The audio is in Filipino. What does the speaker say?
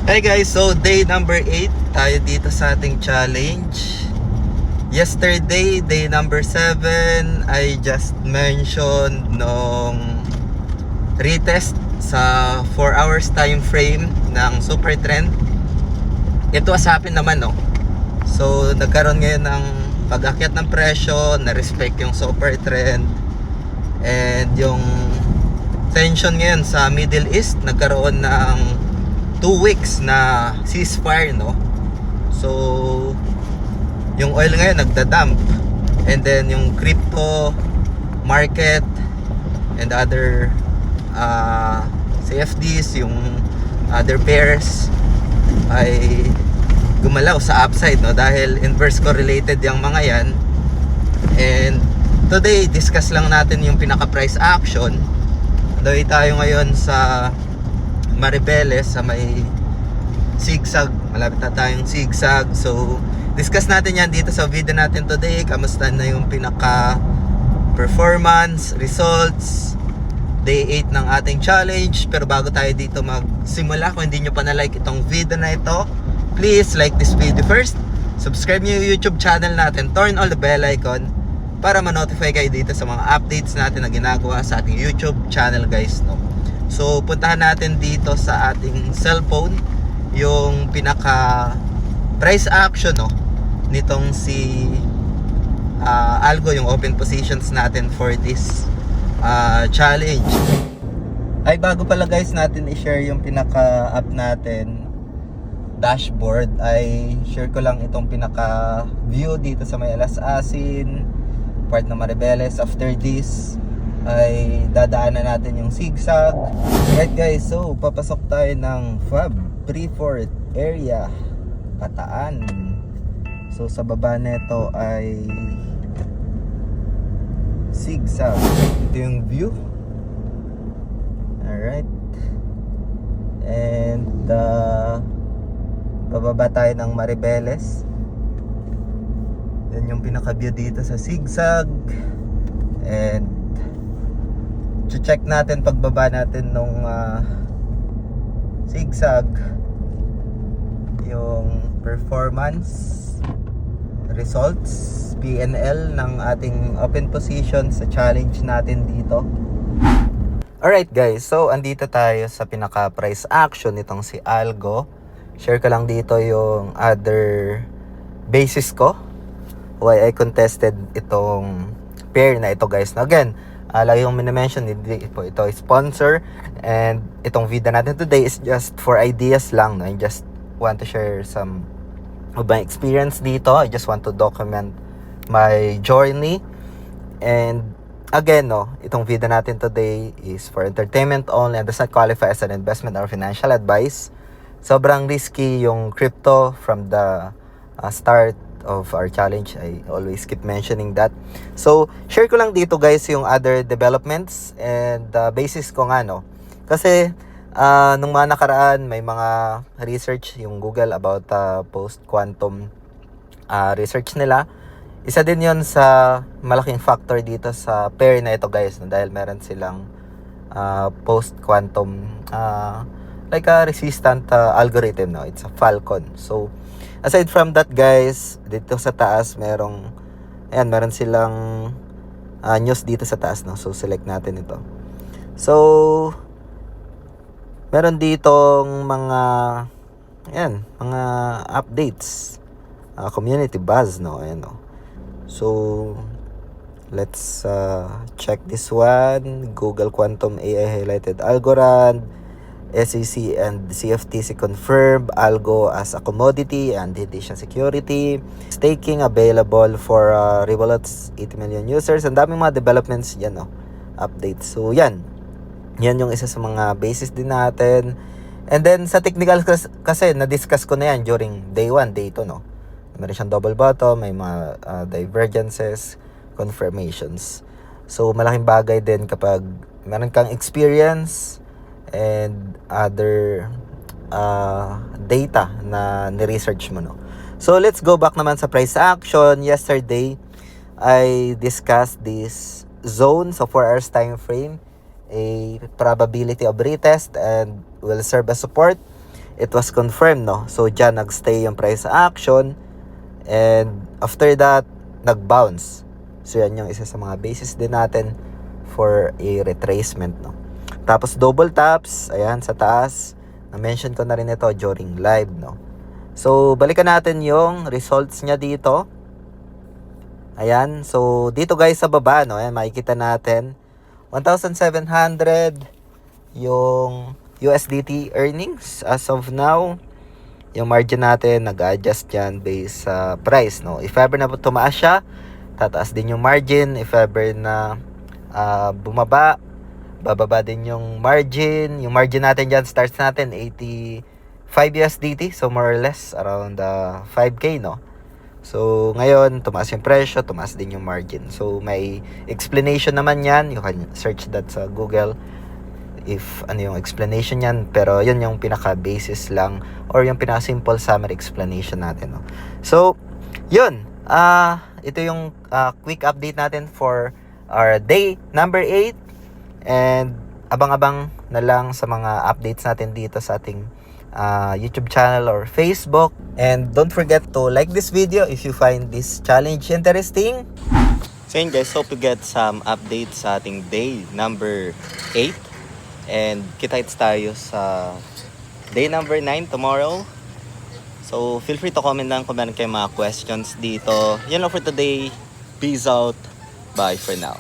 Hey guys, so day number 8 tayo dito sa ating challenge. Yesterday, day number 7, I just mentioned nung retest sa 4 hours time frame ng super trend. It was happen naman, no? So nagkaroon ngayon ng pag-akyat ng presyo, na-respect yung super trend. And yung tension ngayon sa Middle East, nagkaroon ng 2 weeks na ceasefire, no? So yung oil ngayon nagda-dump, and then yung crypto market and other CFDs, yung other pairs ay gumalaw sa upside, no? Dahil inverse correlated yung mga yan. And today discuss lang natin yung pinaka price action. Dahil tayo ngayon sa Maribeles sa may zigzag, malapit na tayong zigzag. So discuss natin yan dito sa video natin today. Kamusta na yung pinaka performance, results, day 8 ng ating challenge. Pero bago tayo dito magsimula, kung hindi nyo pa na like itong video na ito, please like this video first, subscribe nyo yung YouTube channel natin, turn on the bell icon para ma-notify kayo dito sa mga updates natin na ginagawa sa ating YouTube channel, guys, no? So puntahan natin dito sa ating cellphone yung pinaka price action, no, nitong si Algo, yung open positions natin for this challenge. Ay, bago pala guys natin i-share yung pinaka app natin dashboard, ay share ko lang itong pinaka view dito sa may Alas Asin, part ng Maribeles. After this ay dadaanan natin yung zigzag. Right guys, so papasok tayo ng Fab Freeport area, Bataan. So sa baba nito ay zigzag. Ito yung view. Alright. And bababa tayo ng Maribeles. Yan yung pinaka view dito sa zigzag. And check natin pagbaba natin nung zigzag yung performance results, PNL ng ating open position sa challenge natin dito. Alright guys, so andito tayo sa pinaka price action nitong si Algo. Share ko lang dito yung other basis ko why I contested itong pair na ito, guys. Now again, lagi yung minimension, hindi po ito sponsor, and itong video natin today is just for ideas lang, no? I just want to share some of my experience dito. I just want to document my journey. And again, no, itong video natin today is for entertainment only and does not qualify as an investment or financial advice. Sobrang risky yung crypto from the start of our challenge. I always keep mentioning that. So share ko lang dito guys yung other developments and basis ko nga, no, kasi nung mga nakaraan may mga research yung Google about post-quantum research nila. Isa din yon sa malaking factor dito sa pair na ito, guys, no? Dahil meron silang post-quantum like a resistant algorithm, no? It's a Falcon. So aside from that, guys, dito sa taas meron silang news dito sa taas, no? So select natin ito. So meron ditong mga updates, community buzz, no? Ayan, no? So let's check this one. Google Quantum AI highlighted Algorand, SEC and CFTC confirmed Algo as a commodity and hindi siya security. Staking available for Revolut's 80 million users. Ang daming mga developments yan, no? Updates. So yan yung isa sa mga basis din natin. And then sa technical kasi na-discuss ko na yan during day 1, day 2, no? Meron siyang double bottom, may mga divergences, confirmations. So malaking bagay din kapag meron kang experience and other data na ni-research mo, no? So let's go back naman sa price action. Yesterday I discussed this zone sa 4 hours time frame, a probability of retest, and will serve as support. it was confirmed, no? So dyan nagstay yung price action, and after that nag-bounce. So yan yung isa sa mga basis din natin for a retracement, no? Tapos double taps, ayan sa taas, na-mention ko na rin ito during live, no? So balikan natin yung results niya dito. Ayan, so dito guys sa baba, no, ayan, makikita natin 1,700 yung USDT earnings as of now. Yung margin natin nag-adjust yan based sa price, no. If ever na tumaas siya, tataas din yung margin. If ever na bumaba, bababa din yung margin. Yung margin natin dyan starts natin 85 USDT, so more or less around 5K, no. So, ngayon, tumaas yung presyo, tumaas din yung margin. So, may explanation naman yan. You can search that sa Google if ano yung explanation yan. Pero, yun yung pinaka-basis lang or yung pinaka-simple summary explanation natin, no? So, yun. Ito yung quick update natin for our day number 8. And, abang-abang na lang sa mga updates natin dito sa ating YouTube channel or Facebook. And don't forget to like this video if you find this challenge interesting. So yun guys, hope to get some updates sa ating day number 8. And kita-kits tayo sa day number 9 tomorrow. So feel free to comment lang kung meron kayong mga questions dito. Yun lang for today. Peace out. Bye for now.